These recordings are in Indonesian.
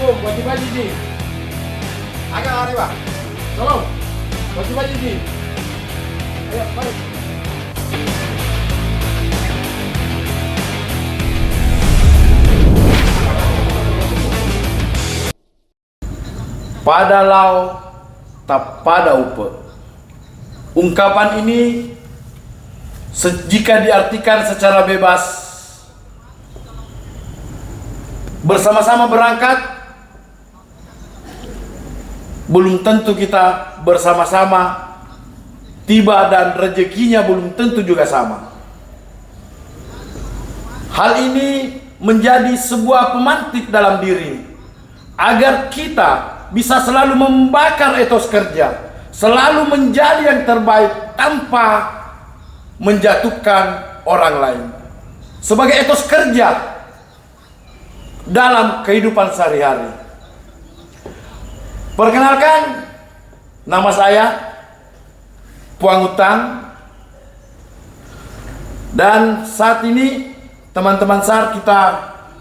Assalamualaikum, wajib di. Agak lari Pak. Tolong, wajib di. Ayo, balik. Pada lau tak pada upe. Ungkapan ini jika diartikan secara bebas, bersama-sama berangkat, belum tentu kita bersama-sama tiba dan rezekinya belum tentu juga sama. Hal ini menjadi sebuah pemantik dalam diri agar kita bisa selalu membakar etos kerja, selalu menjadi yang terbaik tanpa menjatuhkan orang lain. Sebagai etos kerja dalam kehidupan sehari-hari. Perkenalkan, nama saya Puang Utang, dan saat ini teman-teman SAR kita,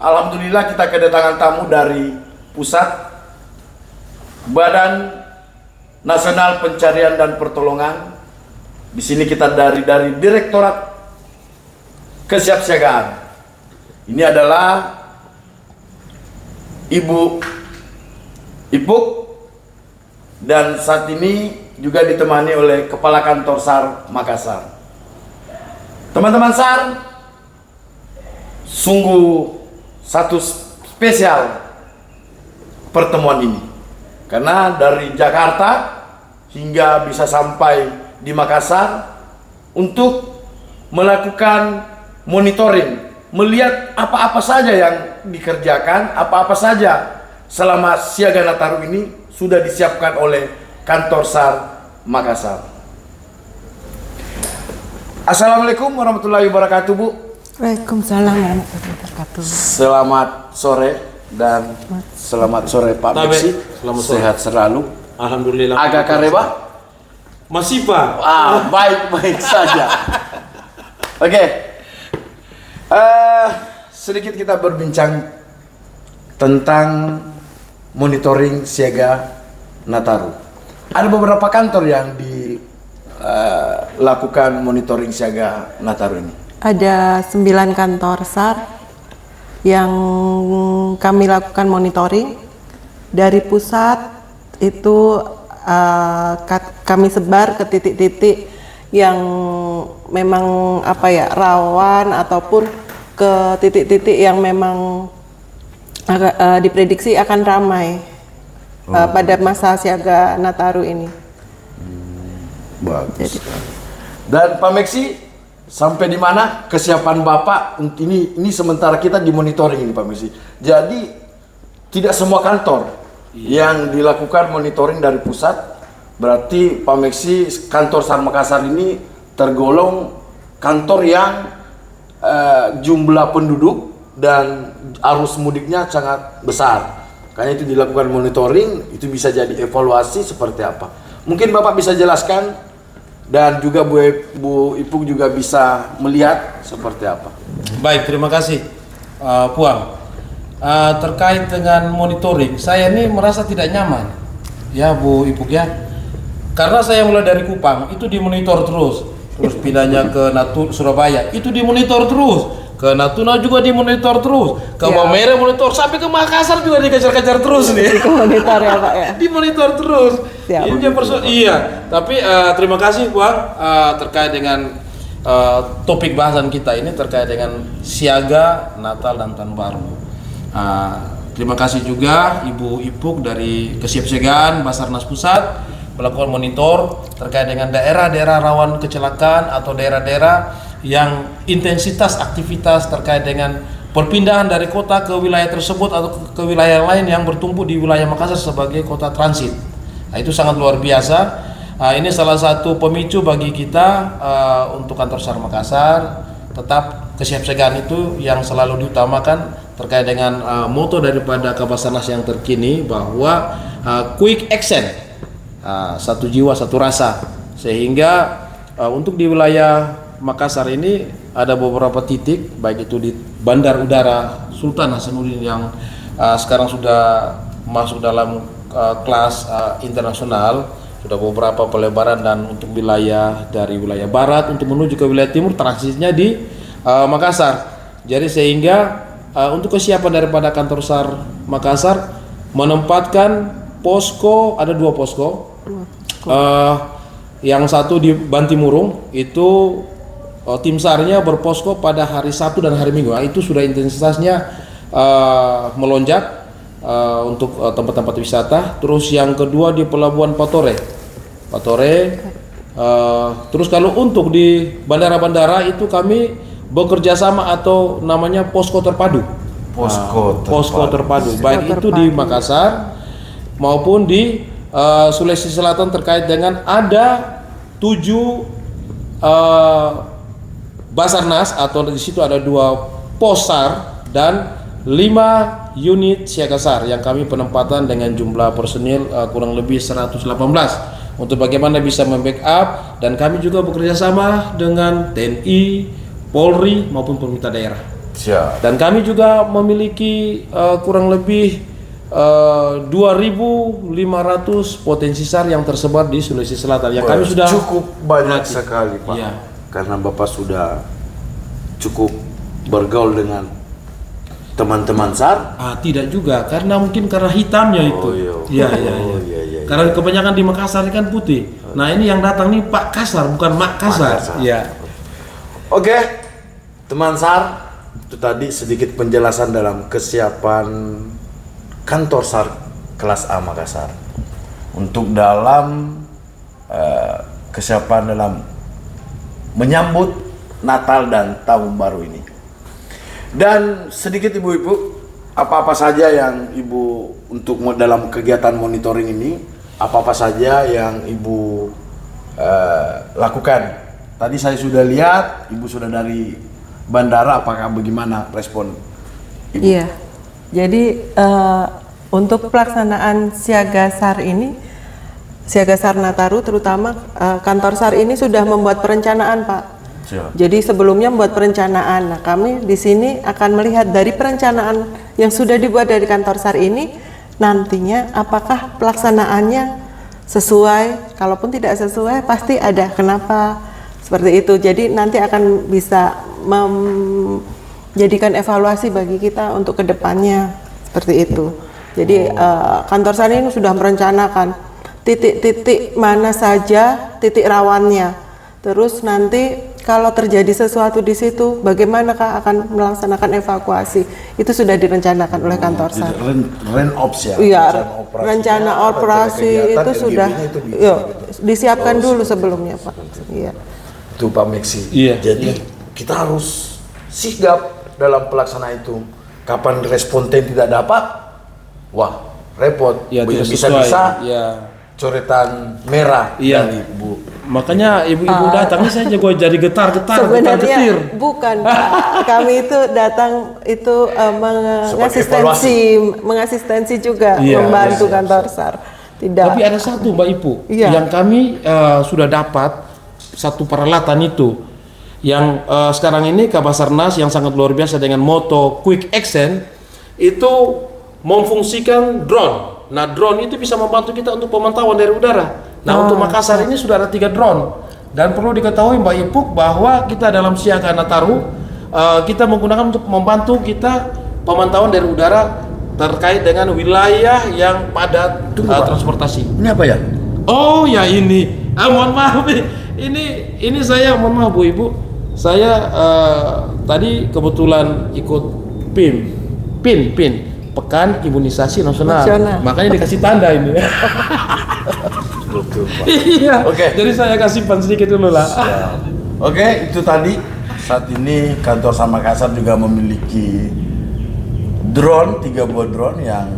alhamdulillah kita kedatangan tamu dari pusat Badan Nasional Pencarian dan Pertolongan. Di sini kita dari Direktorat Kesiapsiagaan. Ini adalah Ibu Ipuk, dan saat ini juga ditemani oleh Kepala Kantor SAR Makassar. Teman-teman SAR, sungguh satu spesial pertemuan ini, karena dari Jakarta hingga bisa sampai di Makassar untuk melakukan monitoring, melihat apa-apa saja yang dikerjakan, apa-apa saja selama siaga Nataru ini sudah disiapkan oleh Kantor SAR Makassar. Assalamualaikum warahmatullahi wabarakatuh, Bu. Waalaikumsalam warahmatullahi wabarakatuh. Selamat sore dan selamat sore Pak Meksi. Selamat sore. Sehat selalu. Alhamdulillah. Agak kareba? Masih Pak. Baik-baik saja. Oke. Sedikit kita berbincang tentang monitoring siaga Nataru. Ada beberapa kantor yang dilakukan monitoring siaga Nataru ini. Ada 9 kantor SAR yang kami lakukan monitoring. Dari pusat itu kami sebar ke titik-titik yang memang rawan, ataupun ke titik-titik yang memang diprediksi akan ramai pada masa siaga Nataru ini. Bagus. Dan Pak Meksi, sampai di mana kesiapan Bapak ini sementara kita dimonitoring ini Pak Meksi. Jadi tidak semua kantor yang dilakukan monitoring dari pusat. Berarti Pak Meksi, kantor SAR Makassar ini tergolong kantor yang jumlah penduduk dan arus mudiknya sangat besar. Karena itu dilakukan monitoring, itu bisa jadi evaluasi seperti apa. Mungkin Bapak bisa jelaskan, dan juga Bu Ipuk juga bisa melihat seperti apa. Baik, terima kasih Puang. Terkait dengan monitoring, saya ini merasa tidak nyaman, ya Bu Ipuk ya. Karena saya mulai dari Kupang, itu dimonitor terus pindahnya ke Surabaya, itu dimonitor terus. Ke Natuna juga dimonitor terus, ke Maumere monitor, sampai ke Makassar juga dikejar-kejar terus nih. Dimonitor ya Pak ya. Dimonitor terus. Siap. Iya. Tapi terima kasih Bang terkait dengan topik bahasan kita ini terkait dengan siaga Natal dan Tahun Baru. Terima kasih juga Ibu Ipuk dari Kesiapsiagaan Basarnas Pusat melakukan monitor terkait dengan daerah-daerah rawan kecelakaan atau daerah-daerah yang intensitas aktivitas terkait dengan perpindahan dari kota ke wilayah tersebut atau ke wilayah lain yang bertumpu di wilayah Makassar sebagai kota transit. Nah, itu sangat luar biasa. Ini salah satu pemicu bagi kita untuk kantor SAR Makassar. Tetap kesiapsiagaan itu yang selalu diutamakan terkait dengan moto daripada Kabasarnas yang terkini, bahwa quick action, satu jiwa satu rasa. Sehingga untuk di wilayah Makassar ini ada beberapa titik, baik itu di Bandar Udara Sultan Hasanuddin yang sekarang sudah masuk dalam kelas internasional, sudah beberapa pelebaran, dan untuk wilayah dari wilayah barat untuk menuju ke wilayah timur transisinya di Makassar. Jadi sehingga untuk kesiapan daripada kantor SAR Makassar menempatkan posko, ada 2 posko. Yang satu di Bantimurung itu tim SAR-nya berposko pada hari Sabtu dan hari Minggu. Itu sudah intensitasnya melonjak untuk tempat-tempat wisata. Terus yang kedua di Pelabuhan Patore. Terus kalau untuk di bandara-bandara itu kami bekerja sama atau namanya posko terpadu. Posko terpadu. Baik itu di Makassar maupun di Sulawesi Selatan, terkait dengan ada 7 Basarnas, atau di situ ada 2 pos SAR dan 5 unit siaga SAR yang kami penempatan dengan jumlah personil kurang lebih 118 untuk bagaimana bisa membackup, dan kami juga bekerja sama dengan TNI, Polri maupun pemerintah daerah. Siap. Dan kami juga memiliki kurang lebih 2.500 potensi SAR yang tersebar di Sulawesi Selatan yang kami sudah cukup banyak latih. sekali, Pak. Iya. Karena Bapak sudah cukup bergaul dengan teman-teman SAR. Tidak juga, karena mungkin karena hitamnya itu. Iya. Karena kebanyakan di Makassar ini kan putih. Nah ini yang datang nih Pak Kasar, bukan Mak Kasar. Iya. Oke, teman SAR, itu tadi sedikit penjelasan dalam kesiapan kantor SAR kelas A Makassar untuk dalam kesiapan dalam menyambut Natal dan Tahun Baru ini. Dan sedikit ibu-ibu, apa-apa saja yang ibu untuk dalam kegiatan monitoring ini, apa-apa saja yang ibu lakukan. Tadi saya sudah lihat ibu sudah dari bandara, apakah bagaimana respon ibu? Iya. Jadi untuk pelaksanaan siaga SAR ini, siaga SAR Nataru terutama kantor SAR ini sudah membuat perencanaan, Pak. Siap. Jadi sebelumnya membuat perencanaan. Nah, kami di sini akan melihat dari perencanaan yang sudah dibuat dari kantor SAR ini, nantinya apakah pelaksanaannya sesuai. Kalaupun tidak sesuai pasti ada kenapa seperti itu. Jadi nanti akan bisa menjadikan evaluasi bagi kita untuk kedepannya seperti itu. Jadi kantor SAR ini sudah merencanakan titik-titik mana saja titik rawannya. Terus nanti kalau terjadi sesuatu di situ, bagaimanakah akan melaksanakan evakuasi? Itu sudah direncanakan oleh kantor SAR. Renops ya. Iya, rencana operasi itu sudah disiapkan dulu sebelumnya, Pak. Iya. Itu Pak Meksi. Iya. Jadi kita harus sigap dalam pelaksana itu. Kapan responden tidak dapat, wah repot. Iya, tidak Bisa-bisa sesuai. Iya. coretan merah Iya. dari Bu. Makanya ibu-ibu datang, ini saya juga jadi getar-getar, Sebenarnya getar-getir. bukan, Pak. Kami itu datang itu mengasistensi juga, Iya, membantu iya, kantor SAR. Tidak. Tapi ada satu Mbak Ipu, Iya. yang kami sudah dapat satu peralatan itu, yang sekarang ini Kabasarnas yang sangat luar biasa dengan moto Quick Action itu memfungsikan drone. Nah drone itu bisa membantu kita untuk pemantauan dari udara. Nah untuk Makassar ini sudah ada 3 drone, dan perlu diketahui Mbak Ipuk bahwa kita dalam siaga Nataru kita menggunakan untuk membantu kita pemantauan dari udara terkait dengan wilayah yang padat transportasi. Ini apa ya? Oh ya ini, mohon maaf ini saya mohon maaf Bu Ibu, saya tadi kebetulan ikut PIN Pekan Imunisasi Nasional. Makanya dikasih tanda ini. Iya. Oke. Jadi saya kasih pan sedikit dulu lah. Oke, itu tadi. Saat ini kantor SAR Makassar juga memiliki drone, 3 buah drone yang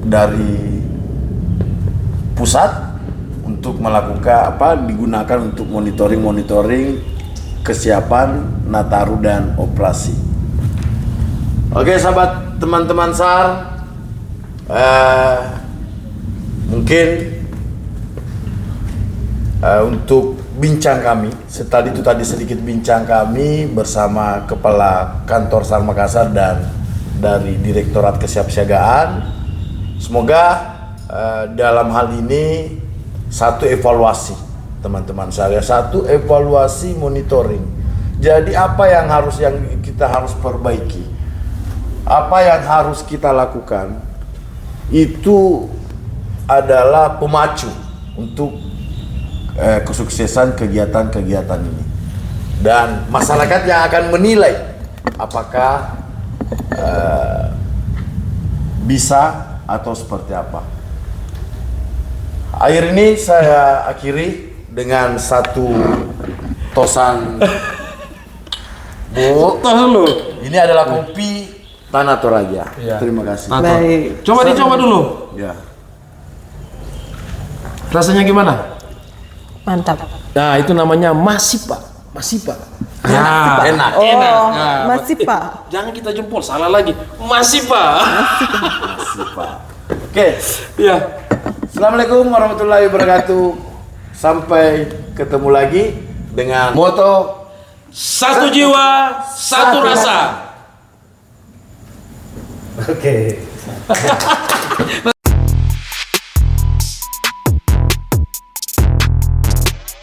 dari pusat untuk melakukan digunakan untuk monitoring kesiapan Nataru dan operasi. Oke, sahabat teman-teman SAR, mungkin untuk bincang kami, tadi sedikit bincang kami bersama Kepala Kantor SAR Makassar dan dari Direktorat Kesiapsiagaan. Semoga dalam hal ini satu evaluasi teman-teman saya, satu evaluasi monitoring. Jadi apa yang kita harus perbaiki, apa yang harus kita lakukan, itu adalah pemacu untuk kesuksesan kegiatan-kegiatan ini. Dan masyarakat yang akan menilai apakah bisa atau seperti apa. Akhir ini saya akhiri dengan satu tosan. Bu, Tos dulu. ini adalah kopi Tanah Toraja. Iya. Terima kasih. Baik. Coba dicoba dulu. Ya. Rasanya gimana? Mantap. Nah, itu namanya masipa. Masipa. Nah, enak. Oh, Nah, masih Pak. jangan kita jempol, salah lagi. Masipa. Oke. Iya. Assalamualaikum warahmatullahi wabarakatuh. Sampai ketemu lagi dengan moto Satu jiwa, satu rasa. Oke.